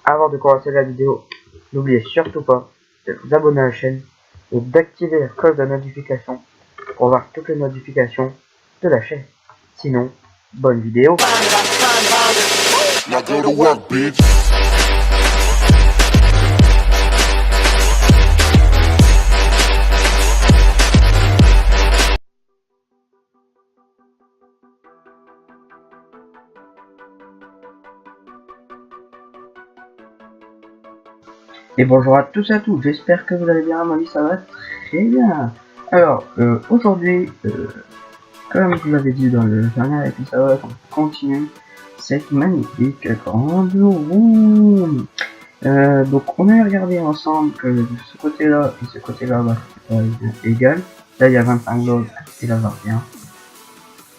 Avant de commencer la vidéo, n'oubliez surtout pas de vous abonner à la chaîne et d'activer la cloche de notification pour voir toutes les notifications de la chaîne. Sinon, bonne vidéo. Now go to work, bitch. Et bonjour à tous et à toutes, j'espère que vous allez bien, moi ça va très bien. Alors, aujourd'hui, comme je vous l'avais dit dans le dernier épisode, on continue cette magnifique grande room. Donc on a regardé ensemble que de ce côté-là et ce côté-là, bah, c'est égal. Là il y a 25 blocs et là 21.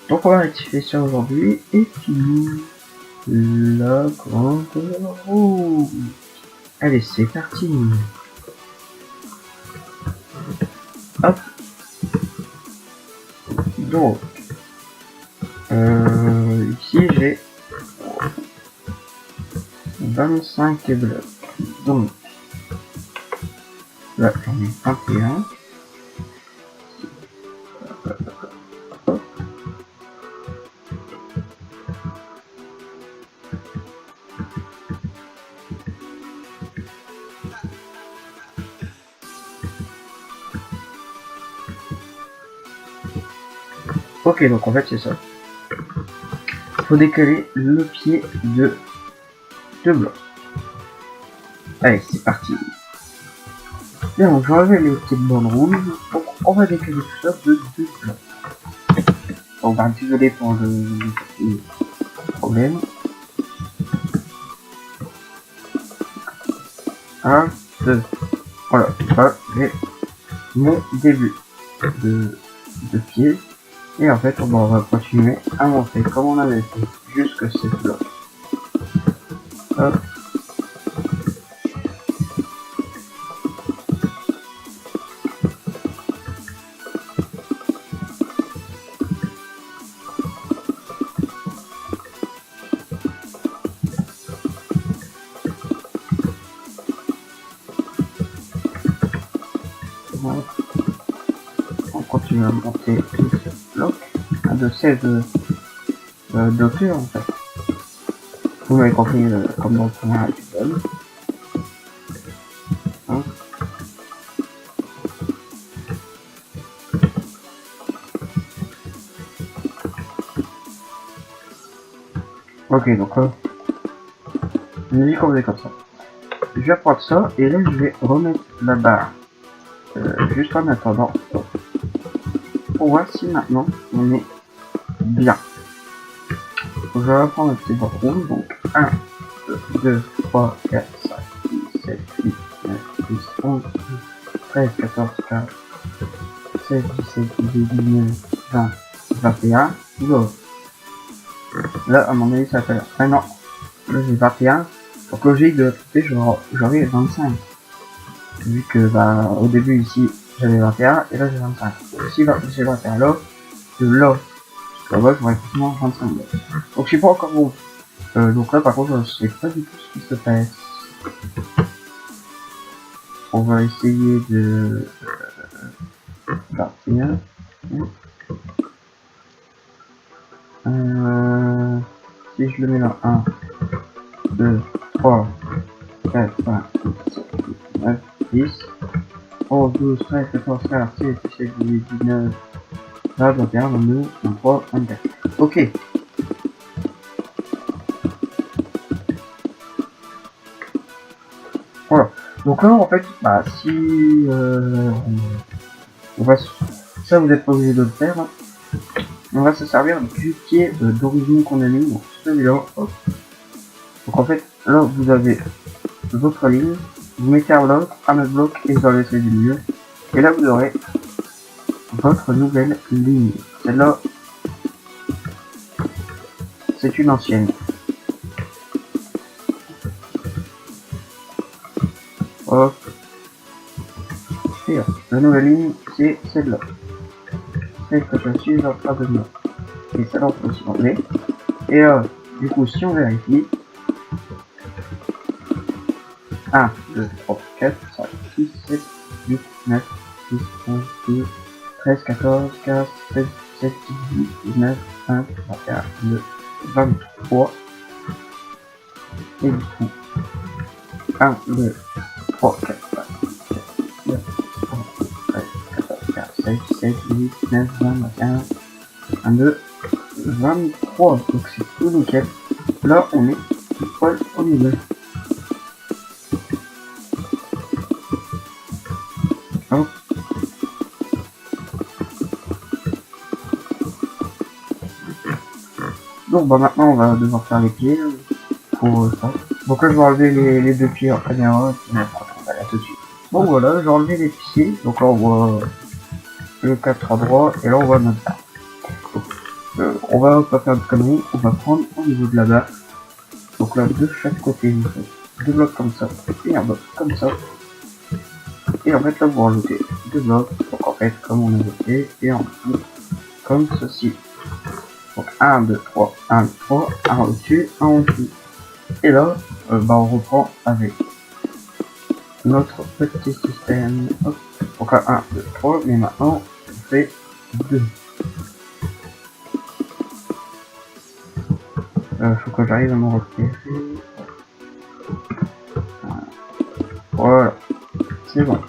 Donc on va rectifier ça aujourd'hui et puis la grande room. Allez, c'est parti. Hop. Donc, ici j'ai 25 blocs. Donc, là j'en ai 21. Ok, donc en fait c'est ça. Faut décaler le pied de 2 blocs. Allez, c'est parti. Bien, donc j'ai enlevé les petites bandes rouges. Donc on va décaler tout ça de 2 blocs. Bon, bah désolé pour le petit problème. 1, 2. Voilà, ça j'ai mon début de pied. Et en fait, on va continuer à monter comme on avait fait jusque ces blocs. Hop. Voilà. On continue à monter tous ces blocs. De 16 d'hauteur en fait. Vous m'avez compris comme dans le premier épisode. Hein. Ok, donc là, je me dis qu'on est comme ça. Je vais prendre ça et là je vais remettre la barre juste en attendant pour voir si maintenant on est bien. Je vais reprendre le petit bord rouge, donc 1, 2, 3, 4, 5, 6, 7, 8, 9, 10, 11, 13, 14, 15, 16, 17, 18, 19, 20, 21, go. Là, à mon avis, ça fait ah non, là j'ai 21, donc logique de l'autre côté, j'aurai 25. Vu que, bah, au début ici, j'avais 21, et là j'ai 25. Si j'ai 21 là, de là, là-bas, j'aurai forcément 25 là. Donc je suis pas encore bon. Donc là, par contre, je sais pas du tout ce qui se passe. On va essayer de partir. Si je le mets là, 1, 2, 3, 4, 5, 6, 7, 8, 9, 10, 11, 12, 13, 14, 15, 16, 17, 18, 19, 20, 21, 22, 23, 24. Ok. Voilà. Donc là, en fait, bah, si on va, ça vous n'êtes pas obligé de le faire. Hein. On va se servir du pied d'origine qu'on a mis, donc celui-là. Donc en fait, là vous avez votre ligne, vous mettez un bloc, un autre bloc et vous enlevez celui du milieu. Et là vous aurez votre nouvelle ligne. Celle-là, c'est une ancienne. Hop. Et la nouvelle ligne, c'est celle-là. Celle que je suis en train de mettre. Et celle-là, on peut aussi enlever. Et du coup, si on vérifie, 1, 2, 3, 4, 5, 6, 7, 8, 9, 10, 11, 12, 13, 14, 15, 16, 17, 18, 19, 20, 21, 22, 23. Et du coup, 1, 2, 3, 4, 5, 6, 7, 8, 9, 13, 14, 15, 16, 17, 18, 19, 20, 21, 22, 23. Donc c'est tout nickel. Là, on est tout poil au milieu. Hop. Donc bah maintenant on va devoir faire les pieds pour ça. Donc là je vais enlever les deux pieds en caméra et puis mettre là tout de suite. Bon voilà, j'ai enlevé les pieds, donc là on voit le 4 à droite et là on voit notre barre. On va pas faire de conneries, on va prendre au niveau de la barre. Donc là de chaque côté vous faites deux blocs comme ça et un bloc comme ça. Et en fait là vous rajoutez deux blocs, donc en fait comme on a voté, et en dessous comme ceci. Donc 1, 2, 3, 1, 3, 1 au-dessus, 1 au-dessus. Et là, bah on reprend avec notre petit système. Hop. Donc 1, 2, 3, mais maintenant on fait 2. Faut que j'arrive à me repérer. Voilà, c'est bon.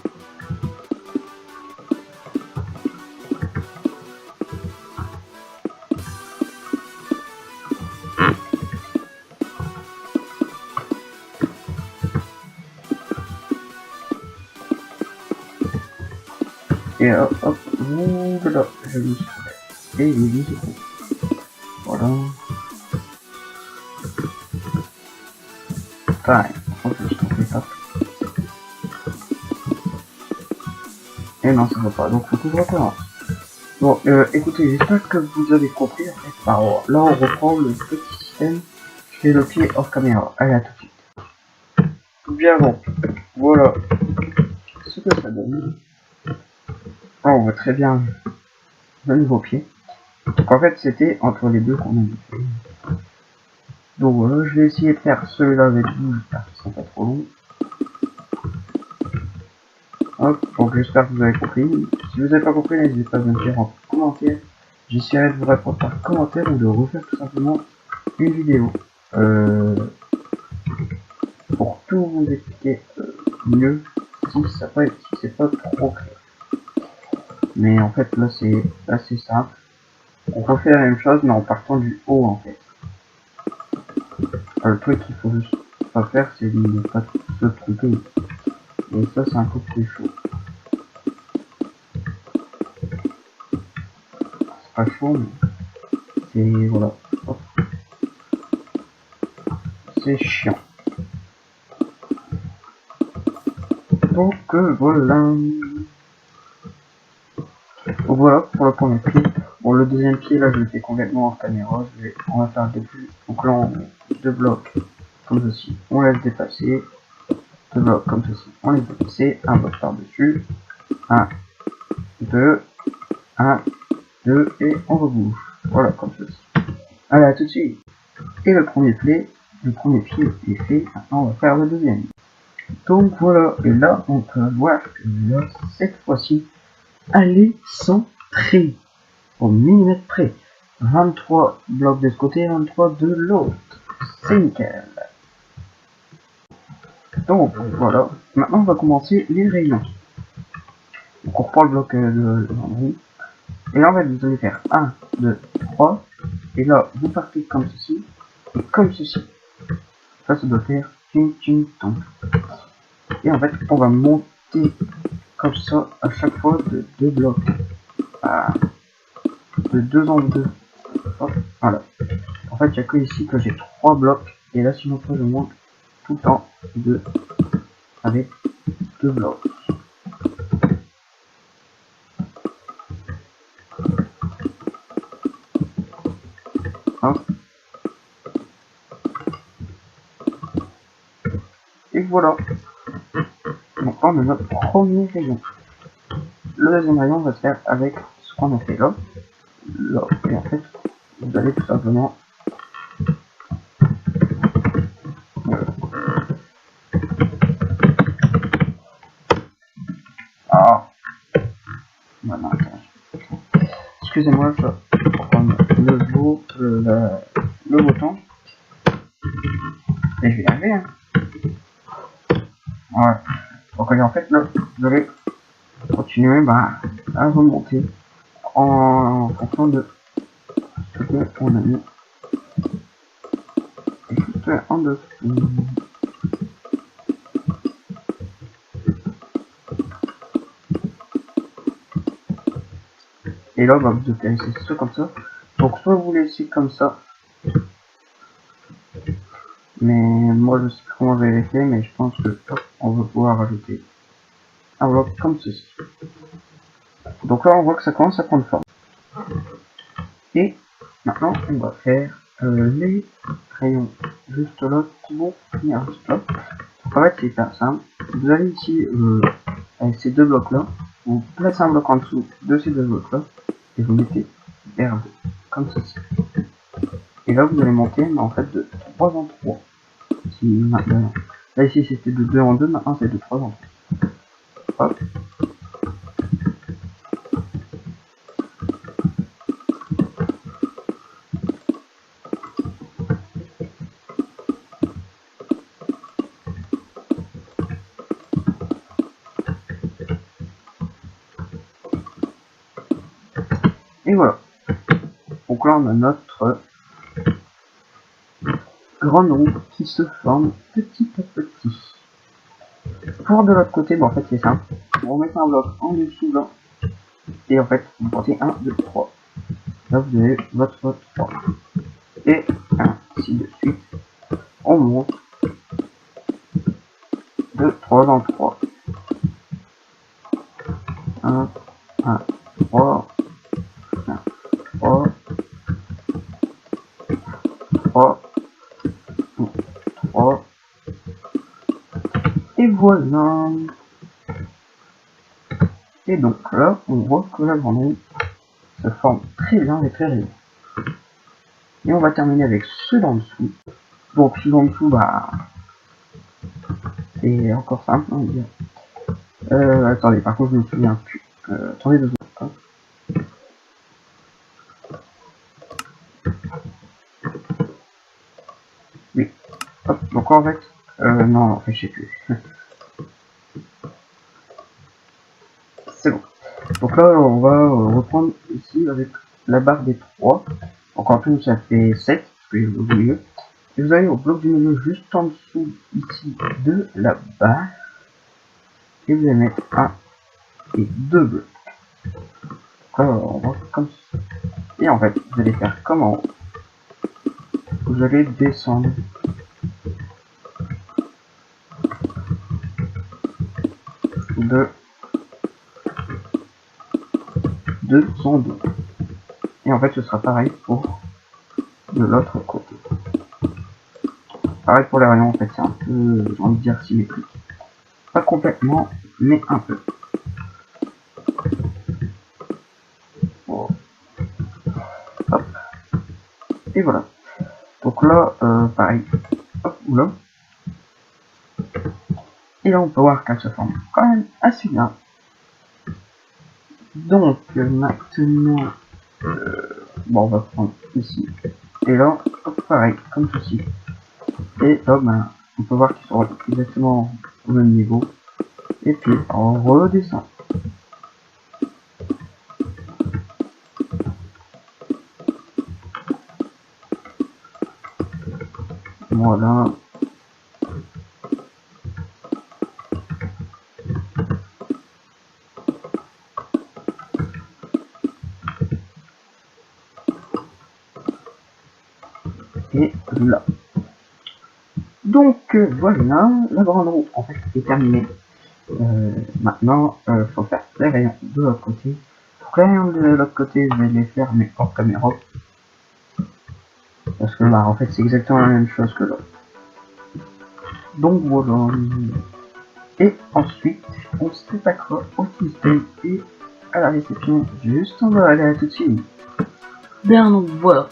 Et hop, hop, voilà, je me suis fait. Et il dit c'est bon. Voilà. Pareil, faut que je trouve ça. Et non, ça va pas, donc faut que je recommence. Bon, écoutez, j'espère que vous avez compris. En fait, bah, là, on reprend le petit système. Je fais le pied hors caméra. Allez, à tout de suite. Bien bon, voilà ce que ça donne. Là, on voit très bien le nouveau pied. Donc, en fait, c'était entre les deux qu'on a fait. Donc, voilà, je vais essayer de faire celui-là avec vous. J'espère qu'ils sont pas trop longs. Hop, donc j'espère que vous avez compris. Si vous n'avez pas compris, n'hésitez pas à me dire en commentaire. J'essaierai de vous répondre par commentaire ou de refaire tout simplement une vidéo pour tout vous expliquer mieux si c'est pas trop clair. Mais en fait là c'est assez simple. On refait la même chose mais en partant du haut en fait. Le truc qu'il faut juste pas faire c'est de ne pas se tromper. Et ça c'est un peu plus chaud. C'est pas chaud mais c'est voilà. C'est chiant. Donc voilà. Donc voilà pour le premier pied. Bon le deuxième pied là je le fais complètement hors caméra. On va faire le début. Donc là on met deux blocs comme ceci. On laisse dépasser. Deux blocs comme ceci. On laisse dépasser. Un bloc par dessus. 1, 2, 1, 2 et on rebouge. Voilà comme ceci. Allez à tout de suite. Et le premier pied est fait. Maintenant on va faire le deuxième. Donc voilà, et là on peut voir que là, cette fois-ci, elle est centrée au millimètre près. 23 blocs de ce côté, 23 de l'autre. C'est nickel. Donc voilà, maintenant on va commencer les rayons. Donc on reprend le bloc de l'endroit. Et là en fait vous allez faire 1, 2, 3. Et là vous partez comme ceci et comme ceci. Ça doit faire ting ting tong. Et en fait on va monter comme ça à chaque fois de 2 blocs. De 2 en 2. Hop, voilà. En fait il n'y a que ici que j'ai 3 blocs. Et là sinon je monte tout le temps avec 2 blocs. Hop. Et voilà. Donc on a notre premier rayon. Le deuxième rayon va se faire avec ce qu'on a fait là. Là. Et en fait, vous allez tout simplement excusez-moi, je vais prendre le bouton. Et je vais y arriver, hein. Ouais. Donc en fait, là, je vais continuer à remonter en fonction de ce qu'on a mis. Et juste en dessous. Et là, vous devez laisser ça comme ça. Donc soit vous laissez comme ça. Mais moi je sais plus comment je vais les faire, mais je pense que on va pouvoir rajouter un bloc comme ceci. Donc là on voit que ça commence à prendre forme. Et maintenant on va faire les crayons juste là qui vont finir un stop. En fait c'est hyper simple. Vous allez ici avec ces deux blocs là, vous placez un bloc en dessous de ces deux blocs là et vous mettez R2 comme ceci. Et là vous allez monter mais en fait de 3 en 3. Si maintenant, là ici c'était de 2 en 2, maintenant c'est de 3 en 3. Hop. Et voilà. Donc là on a notre grande roue qui se forme petit à petit. Pour de l'autre côté, en fait c'est simple. Vous remettez un bloc en dessous là. Et en fait vous portez 1, 2, 3. Là vous avez votre 3. Et ainsi de suite. On monte de 3 en 3. 1, 1, 3, 1, 3, 3, 3. Et voilà. Et donc là, on voit que la grande roue se forme très bien et très régulièrement. Et on va terminer avec ceux d'en dessous. Donc ceux d'en dessous, c'est encore simple, on va dire. Attendez, par contre je me souviens plus. Attendez 2 secondes. Oui. Hop, donc en fait, non, en fait je sais plus. C'est bon. Donc là, on va reprendre ici avec la barre des 3. Donc en tout, ça fait 7, parce que je au milieu. Et vous allez au bloc du milieu juste en dessous ici de la barre. Et vous allez mettre 1 et 2 blocs. Donc là, on va comme ça. Et en fait, vous allez faire comme en haut. Vous allez descendre. De son dos. Et en fait, ce sera pareil pour de l'autre côté. Pareil pour les rayons, en fait, c'est un peu, j'ai envie de dire, symétrique. Pas complètement, mais un peu. Bon. Hop. Et voilà. Donc là, pareil. Hop, oula. Et là, on peut voir qu'elle se forme quand même assez bien. Donc, maintenant, bon, on va prendre ici. Et là, hop, pareil, comme ceci. Et là, on peut voir qu'ils sont exactement au même niveau. Et puis, on redescend. Voilà. Et là. Donc voilà, la grande roue en fait est terminée. Maintenant, faut faire les rayons de l'autre côté. Donc les rayons de l'autre côté, je vais les faire mais hors caméra. Parce que en fait c'est exactement la même chose que l'autre. Donc voilà. Et ensuite, on s'attaquera au système et à la réception juste en bas. Allez, à tout de suite. Bien donc voilà,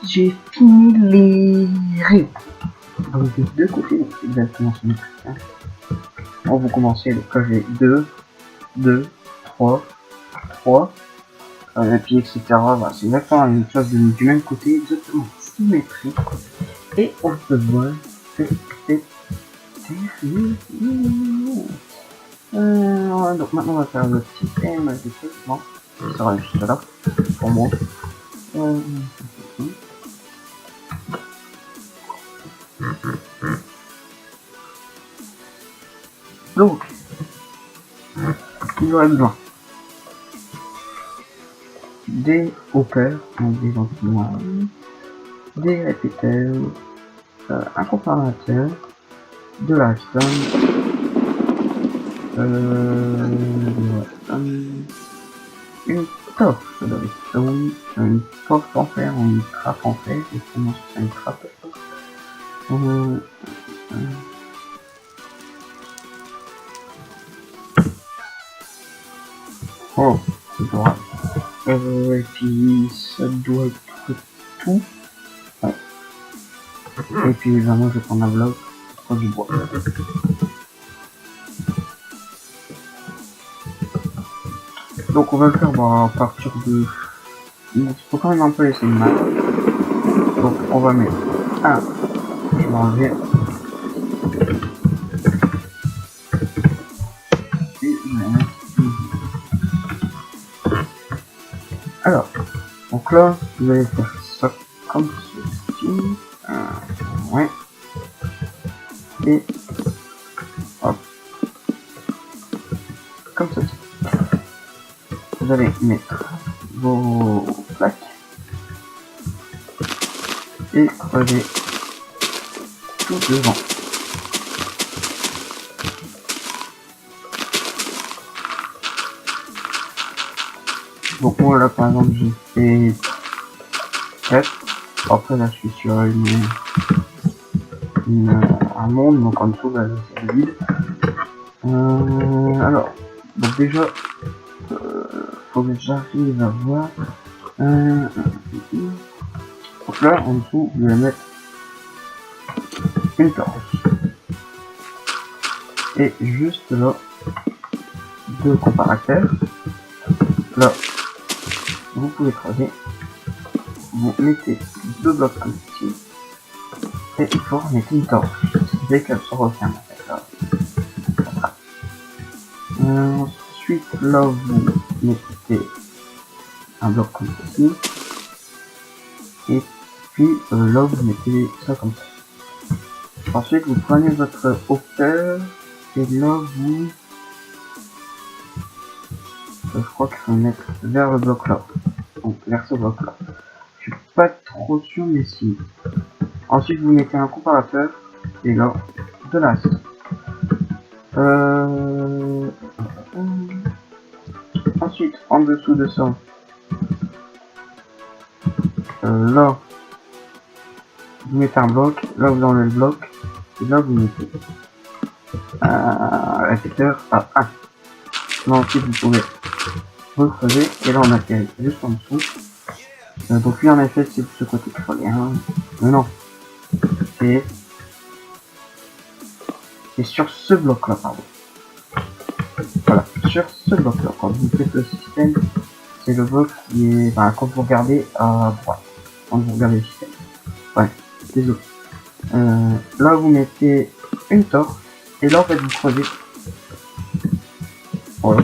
j'ai fini les rayons. Donc des deux côtés, donc c'est exactement ce métrique. On va commencer, donc là j'ai 2, 2, 3, 3, et puis etc. Voilà, c'est exactement une chose du même côté, exactement symétrique. Et on peut voir que c'est donc maintenant on va faire le système de traitement qui sera juste là pour moi. Donc il y aura besoin des hoppers, donc des ventiloirs, des répéteurs, un comparateur, de la stone, une torche de redstone, une porte en fer ou une trappe en fer, justement c'est une trappe. Oh, c'est droit. Et puis ça doit être tout. Ouais. Et puis évidemment je vais prendre un bloc pour du bois. Donc on va le faire à partir de... Il faut quand même un peu laisser une main. Donc on va mettre un. Je vais enlever. Et je vais mettre une. Alors, donc là, vous allez faire ça comme ceci. Ouais. Et hop. Comme ceci. Vous allez mettre vos plaques et creuser tout devant. Donc moi là par exemple j'ai fait 4. Après là je suis sur un monde, donc en dessous là c'est vide. Alors, donc déjà faut que j'arrive à voir. Donc là en dessous je vais mettre une torche. Et juste là, deux comparateurs. Là, vous pouvez creuser. Vous mettez deux blocs comme ceci. Et il faut remettre une torche. Ce qui fait qu'elle se referme en fait là. Ensuite là vous mettez un bloc comme ceci. Et puis là vous mettez ça comme ça. Ensuite vous prenez votre hauteur. Et là vous... je crois qu'il faut mettre vers le bloc là. Donc vers ce bloc là. Je suis pas trop sûr mais si. Ensuite vous mettez un comparateur. Et là, de l'as. Ensuite, en dessous de ça, là, vous mettez un bloc, là vous enlevez le bloc, et là vous mettez un répéteur à 1. Là ensuite vous pouvez recreuser, et là on atterrit juste en dessous. Donc lui en effet c'est de ce côté qu'il faut aller, hein. Mais non, c'est sur ce bloc là, pardon. Voilà, sur ce bloc là, quand vous faites le système, c'est le bloc qui est, quand vous regardez à droite, quand vous regardez le système. Ouais, désolé. Là vous mettez une torche, et là en fait vous creusez. Voilà.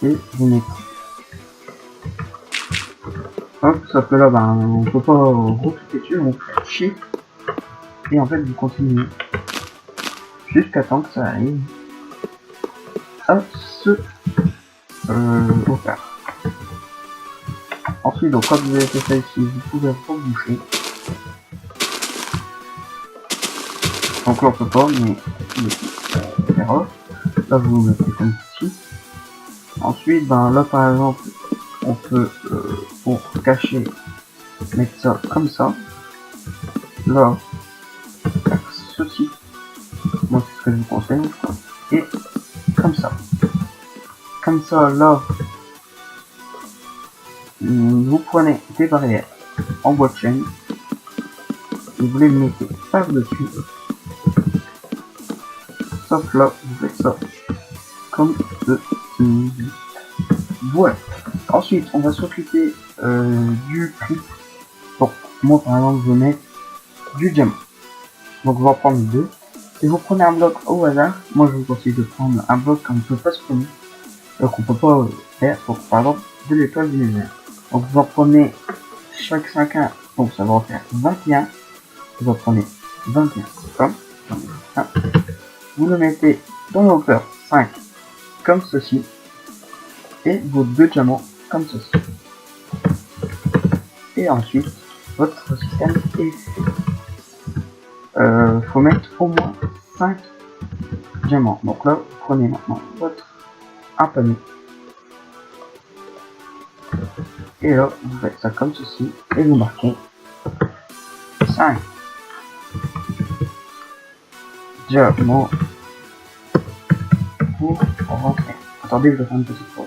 Et vous mettez. Hop, sauf que là, on peut pas recliquer dessus, on fait shift. Et en fait, vous continuez. Jusqu'à temps que ça arrive à ce hauteur. Ensuite, donc, quand vous avez fait ça ici, vous pouvez reboucher. Donc là, on peut pas, mais là, vous mettez comme ceci. Ensuite, là, par exemple, on peut, pour cacher, mettre ça comme ça. Là, faire ceci. Moi, c'est ce que je vous conseille. Et comme ça. Comme ça, là, vous prenez des barrières en bois de chaîne. Vous les mettez par-dessus. Sauf là, vous faites ça. Comme ceci. Voilà. Ensuite, on va s'occuper du prix. Donc, moi par exemple, je vais mettre du diamant. Donc, on va prendre deux. Et vous prenez un bloc au hasard. Moi, je vous conseille de prendre un bloc qu'on ne peut pas spawner. Donc, on peut pas faire. Donc, par exemple, de l'étoile du nether. Donc, vous en prenez chaque 5 donc ça va en faire 21. Vous en prenez 21. Comme ça. Vous le mettez dans l'hopper 5 comme ceci. Et vos deux diamants comme ceci. Et ensuite, votre système est fait. Faut mettre au moins 5 diamants. Donc là, vous prenez maintenant votre un panier. Et là, vous faites ça comme ceci. Et vous marquez 5 diamants pour rentrer. Attendez, je vais faire une petite pause.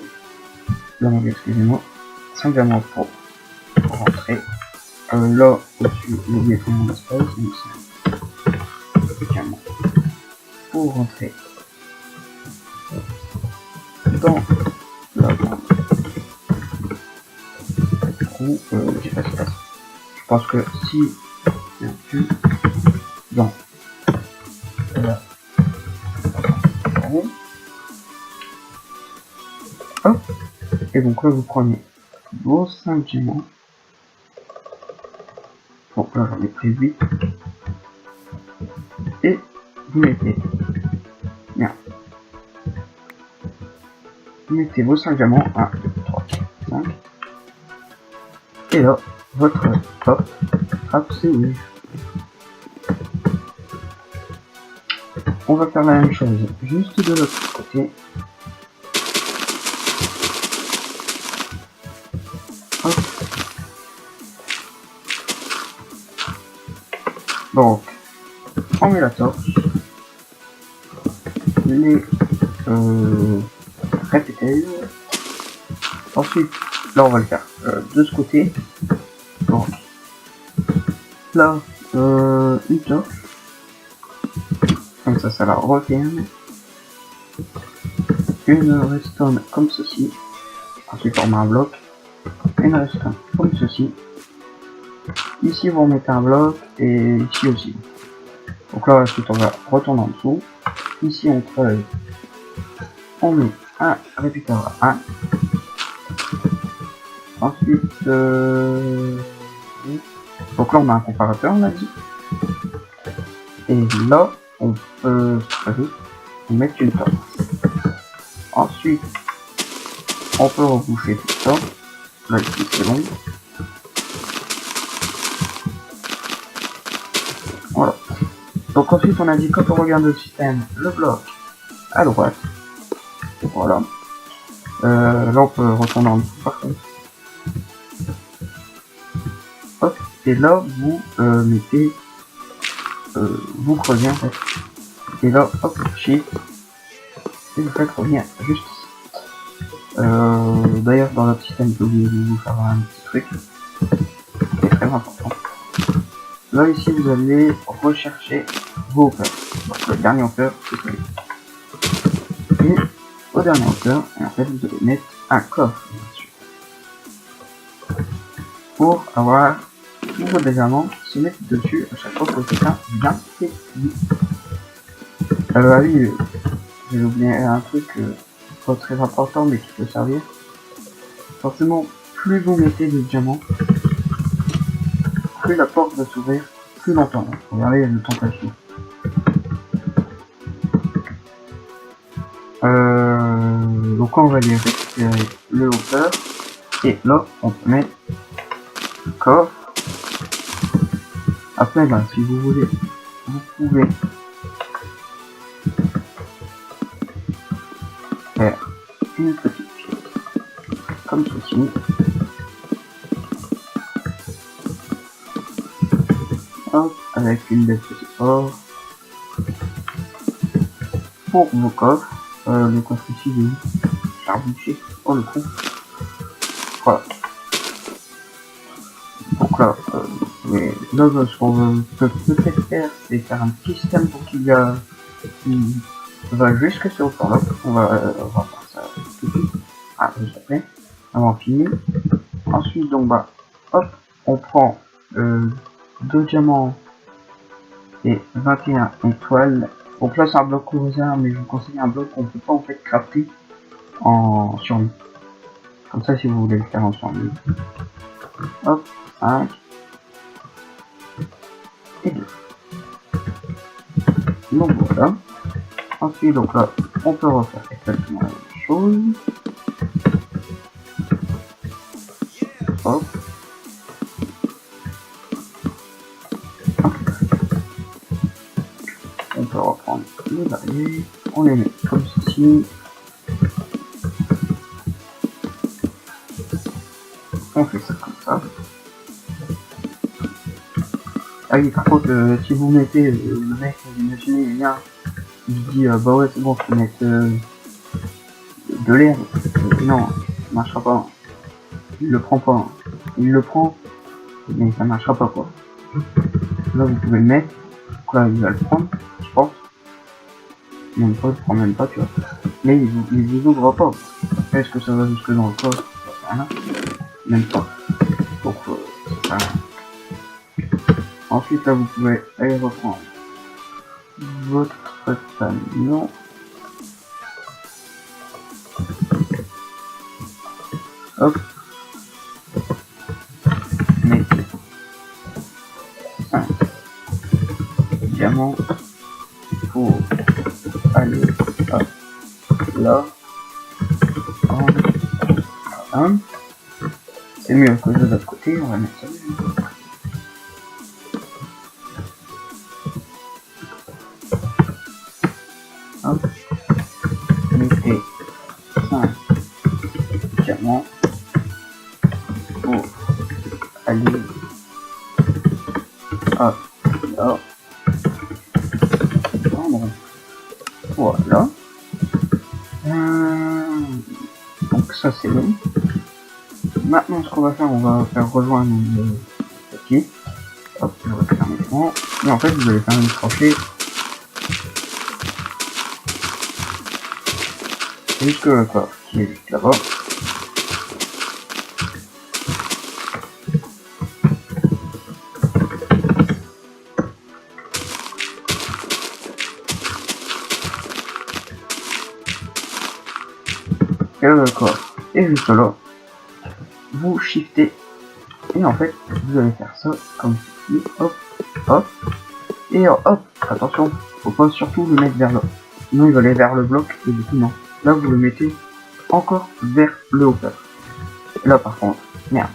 Là, excusez-moi. 5 diamants pour rentrer. Là, au-dessus, j'ai oublié de mon espace. Donc, 5 diamants pour rentrer dans la bande. Ou, j'ai pas ce passe. Je pense que si bien tu dans la hop, et donc là vous prenez vos 5 diamants. Donc là j'en ai pris 8. Et vous mettez bien. Vous mettez vos 5 diamants. 1, 2, 3, 4, 5. Et là, votre hop, hop, c'est ouvert. On va faire la même chose juste de l'autre côté. Hop. Donc, on met la torche. Les répétez. Ensuite, là on va le faire de ce côté. Donc, là, une torche. Comme ça la referme. Une redstone comme ceci. Ensuite, on met un bloc. Une redstone comme ceci. Ici, vous mettez un bloc. Et ici aussi. Donc là, ensuite, on va retourner en dessous. Ici, on creuse. On met un répéteur à 1. Ensuite, donc là, on a un comparateur, on a dit. Et là, on peut mettre une torche. Ensuite, on peut reboucher tout ça. Là, ici, c'est bon. Voilà. Donc ensuite, on a dit quand on regarde le système, le bloc à droite. Voilà. Là, on peut retourner en dessous par contre. Hop. Et là, vous mettez, vous creusez en fait. Et là, hop, shift. Et vous faites revenir juste ici. D'ailleurs, dans notre système, j'ai oublié de vous faire un petit truc. C'est très important. Là, ici, vous allez rechercher vos hauteurs. Donc, le dernier hauteur, c'est celui. Et au dernier hauteur, et en fait, vous allez mettre un coffre dessus. Pour avoir tous vos diamants qui se mettent dessus à chaque fois que quelqu'un vient péter. Ah oui, j'ai oublié un truc pas très important mais qui peut servir. Forcément, plus vous mettez de diamants, plus la porte va s'ouvrir plus longtemps. Regardez le temps qu'elle s'ouvre. Donc on va aller récupérer le hopper et là on peut mettre le coffre. Après ben, si vous voulez, vous pouvez faire une petite pièce comme ceci. Hop, avec une belle petite porte pour vos coffres. Le coffre ici, j'ai rebouché pour le coup. Voilà. Donc là, ce qu'on peut peut-être faire, c'est faire un petit système pour qu'il va jusque sur le là. On va faire ça tout de suite. Ah, juste après. Avant fini. Ensuite, donc, bah, hop, on prend 2 diamants et 21 étoiles. Donc là, c'est un bloc au hasard, mais je vous conseille un bloc qu'on peut pas en fait crafter en survie. Comme ça, si vous voulez le faire en survie. Hop, 5 et 2. Donc voilà. Ensuite, donc là, on peut refaire exactement la même chose. Hop. On peut reprendre les barrières, on les met comme ceci. On fait ça comme ça. Ah oui, par contre, si vous mettez le mec, imaginez, il vient, il dit bah ouais, c'est bon, je peux mettre de l'air. Non, ça marchera pas. Il le prend pas. Il le prend, mais ça marchera pas quoi. Là, vous pouvez le mettre. Donc là, il va le prendre, je pense. Même pas, il prend même pas, tu vois. Mais il vous ouvre pas. Est-ce que ça va jusque dans le coffre? Voilà. Même pas. Donc, c'est pas. Ensuite, là, vous pouvez aller reprendre votre camion. Hop. Mettez 5 diamants pour aller hop, là. C'est mieux que de l'autre côté, on va mettre ça. Hop. Mettez 5 diamants pour aller hop, là. Voilà. Donc ça c'est bon. Maintenant ce qu'on va faire, on va faire rejoindre le petit. Hop, je récupère mes points. Et en fait vous allez faire une crochet jusque quoi, qui est juste là-bas. Et là d'accord. Et juste là, vous shiftez. Et en fait, vous allez faire ça comme ceci. Hop, hop. Et hop, attention, faut pas surtout le mettre vers là. Sinon il va aller vers le bloc et du coup non. Là vous le mettez encore vers le hauteur. Là par contre, merde.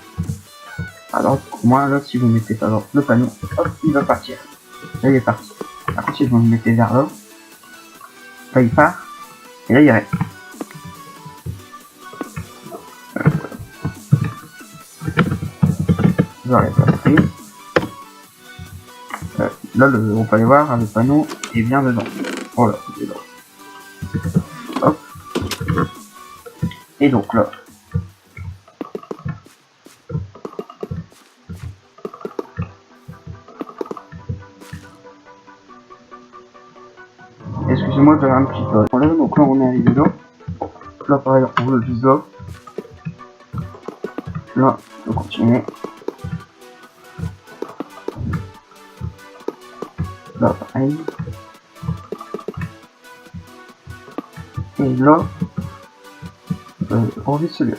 Alors au moins là si vous mettez pas dans le panneau, hop, il va partir. Là il est parti. Par contre si vous le mettez vers là, là il part. Et là il reste. Je vais passer. Là on peut aller voir, le panneau est bien dedans. Voilà, il est là. Hop. Et donc là. Excusez-moi, j'avais un petit peu. Là, donc là on est arrivé là. Là pareil, on le vise là. Là, on peut continuer. Là pareil. Et là, on vise celui-là.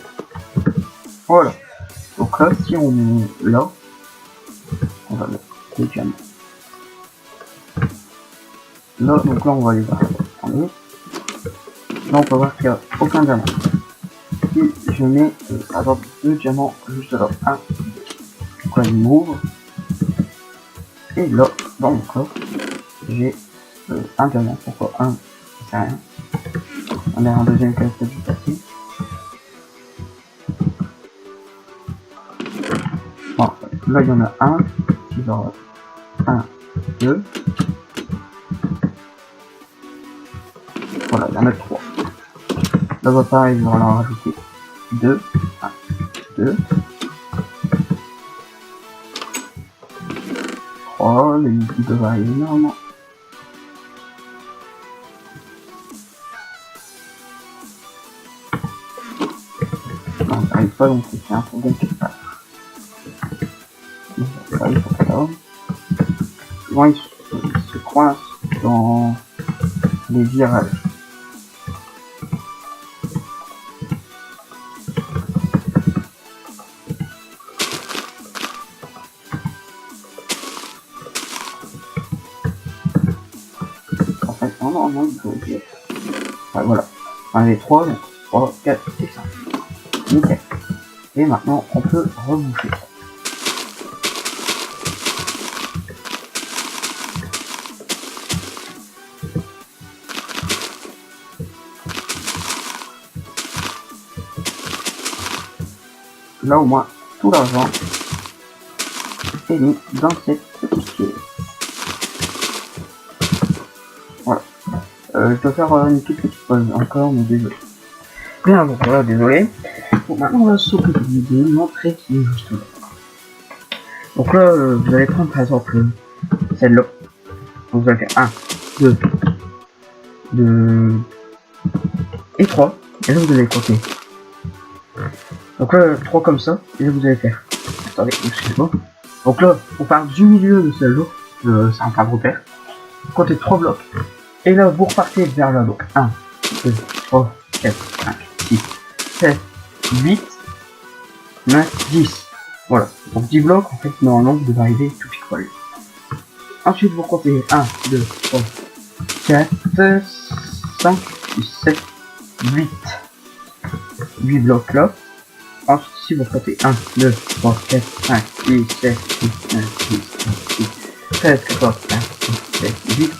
Voilà. Donc là, si on met là, on va mettre les diamants. Là, donc là, on va les voir. Là, on peut voir qu'il n'y a aucun diamant. Si je mets, par exemple, 2 diamants juste là, 1, 2. Donc là, il m'ouvre. Et là, dans mon coffre, j'ai un diamant. Pourquoi 1? C'est rien. On a un deuxième qui a fait du passé. Bon, là, il y en a un qui va 1, 2. Voilà, il y en a 3. Là, pareil, on va en rajouter 2. 1, 2. 3. Les multiples de varier énormément. on n'arrive pas, donc c'est un problème quelque part. Là, il faut que là. Souvent, il se coince dans les virages. En fait, normalement, il faut dire. Enfin, voilà. On avait 3, donc 3, 4 et 5. Nickel. Et maintenant, on peut reboucher. Là, au moins, tout l'argent est mis dans cette petite pièce. Voilà. Je dois faire une toute petite pause encore, mais désolé. Bien, donc voilà, désolé. Bon, maintenant, on va s'occuper de l'entrée qui est juste là. Donc là, vous allez prendre par exemple celle-là. Donc vous allez faire 1, 2, 2 et 3. Et là, vous allez compter. Donc là, 3 comme ça. Et là, vous allez faire. Attendez, excusez-moi. Donc là, on part du milieu de celle-là. C'est un cadre repère. Comptez 3 blocs. Et là, vous repartez vers là. Donc 1, 2, 3, 4, 5, 6, 7, 8, 9, 10. Voilà. Donc 10 blocs, en fait, normalement, vous devez arriver tout pile poil. Ensuite, vous comptez 1, 2, 3, 4, 5, 6, 7, 8. 8 blocs là. Ensuite, ici, vous comptez 1, 2, 3, 4, 5, 6, 7, 8, 9, 10, 11, 12, 13, 14, 15, 16, 17, 18,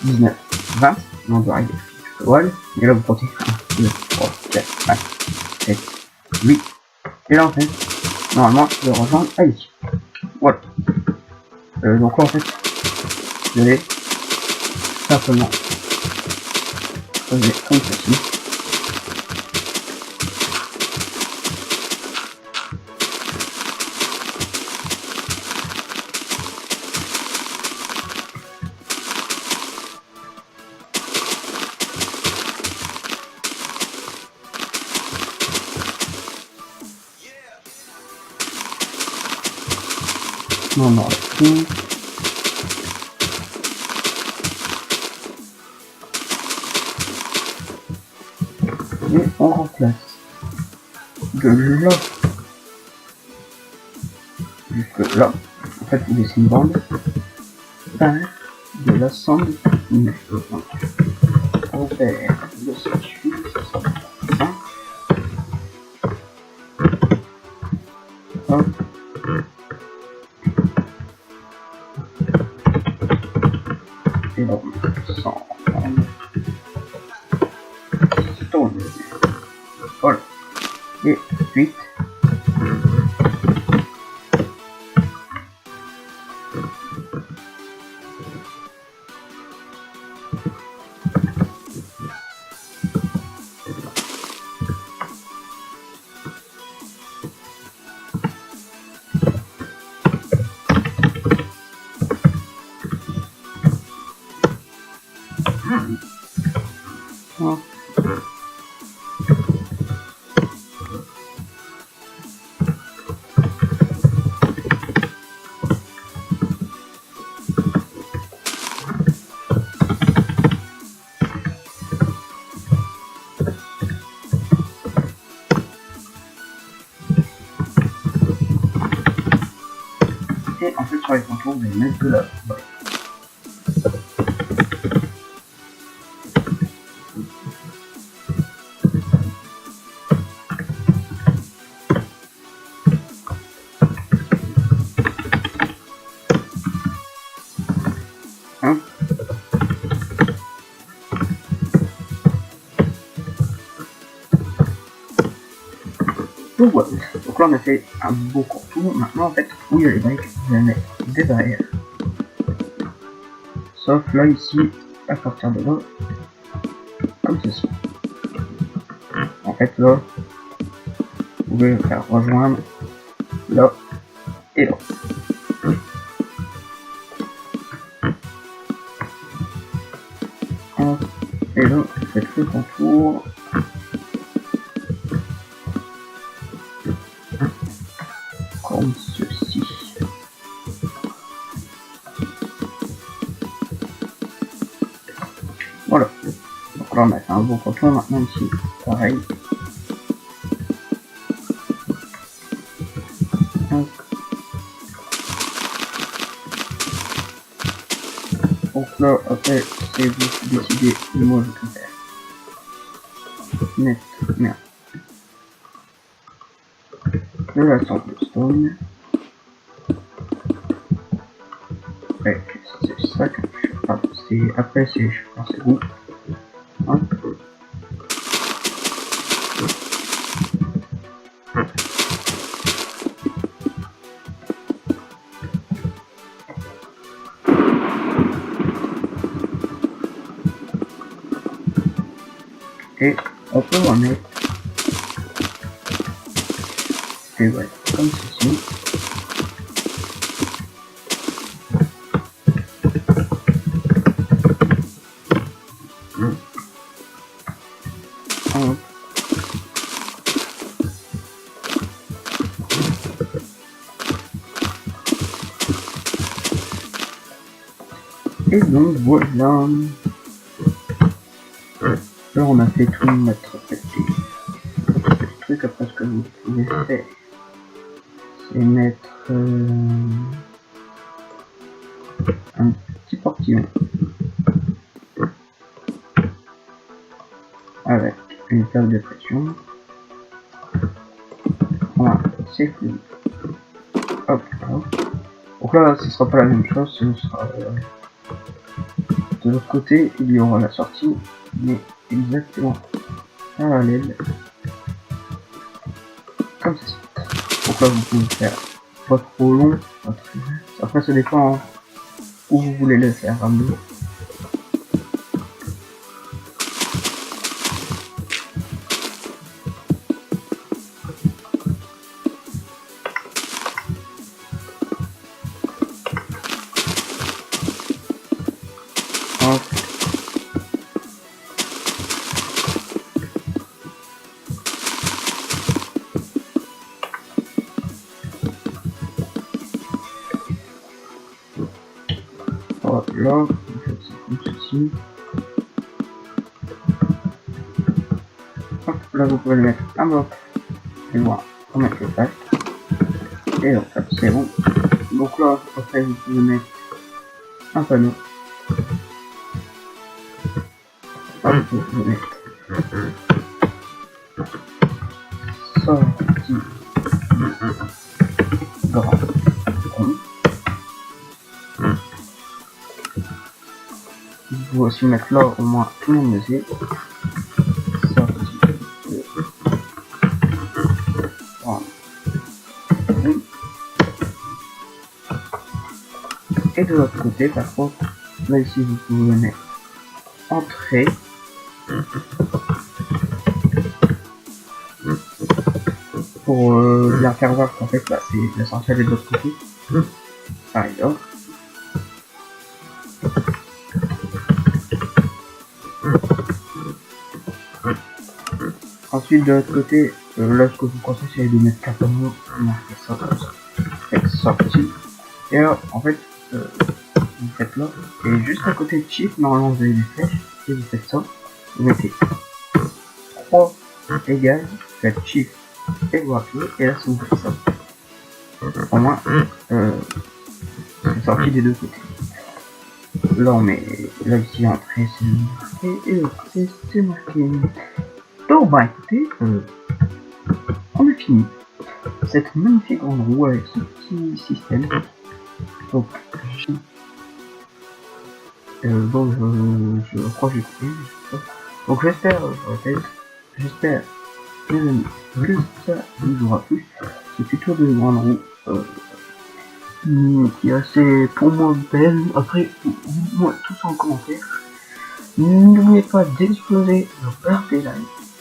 19, 20. On doit arriver tout poil. Et là, vous comptez 1, 2, 3, 4, 5, 7, 8. Et là, en fait, normalement, je vais rejoindre ici. Voilà. Donc là, en fait, vous allez simplement creuser comme ceci. Non, non, tout. Et on remplace de là jusque là. En fait, vous laissez une bande par de l'ensemble du repère de cette fil. Hop. Et là, sans tourne. Voilà. Et ensuite, hop. Et en fait, sur les contours, vous allez mettre de là. Voilà. Hein? Donc voilà. Donc là, on a fait un beau contour. Maintenant, en fait, où il y a les briques, vous allez mettre des barrières. Sauf là, ici, à partir de là, comme ceci. En fait, là, vous pouvez le faire rejoindre là et là. Et là, vous faites le contour. Voilà. Donc là on a fait un beau coton, maintenant ici, pareil. Donc là, après, c'est vous qui décidez, mais moi je préfère mettre, merde, de la sandstone. Ouais, c'est ça que je sais pas, c'est, après c'est, je pense c'est vous. Hop. Et on peut remettre des ouais, comme ceci. Hop. Et donc voilà. Là on a fait tout notre petit truc. Après ce que vous pouvez faire, c'est mettre un petit portillon avec une table de pression. Voilà, c'est fluide. Hop, hop. Donc là, ce sera pas la même chose, ce sera de l'autre côté, il y aura la sortie, mais exactement parallèle, comme ceci. Donc là, vous pouvez faire pas trop long, pas très... Après, ça dépend où vous voulez le faire ramener. Hop là, vous faites ça comme ceci. Hop, là vous pouvez le mettre un bloc et voir comment je passe. Et en fait c'est bon. Donc là, après vous pouvez mettre un panneau. Hop, vous pouvez mettre sortie grand rond. Vous pouvez aussi mettre là, au moins tout le monde le sait. Sortie de grand rond. Et de l'autre côté, par contre, là ici vous pouvez mettre entrée. Pour bien faire voir qu'en fait là c'est la sortie de l'autre côté. Par exemple. Ensuite de l'autre côté, là ce que je vous conseille c'est de mettre 4 panneaux, marquer ça comme ça. Faites sortie. Et alors en fait vous faites là, et juste à côté de shift, normalement vous avez des flèches, et vous faites ça, vous mettez 3 égales, vous faites shift et vous appuyez, et là ça vous fait ça. Au moins c'est sorti des deux côtés. Là on met, là ici entrée c'est marqué, et l'autre côté c'est marqué. Donc bah écoutez, on a fini cette magnifique grande roue avec ce petit système. Donc bon, je crois que j'ai compris. Donc j'espère, je répète, j'espère les amis que ça vous aura plu. Ce tuto de grande roue qui est assez pour moi belle. Après, dites-moi tout ça en commentaire. N'oubliez pas d'exploser le barre des likes.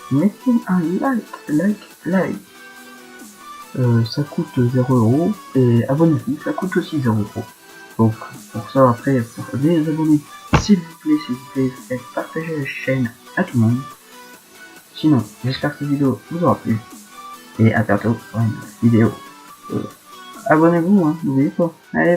Mettez un like. Ça coûte 0 € et abonnez-vous, ça coûte aussi 0 €. Donc pour ça après, pour les abonnés, s'il vous plaît, faites partager la chaîne à tout le monde. Sinon, j'espère que cette vidéo vous aura plu et à bientôt pour une vidéo. Abonnez-vous, hein, n'oubliez pas. Allez.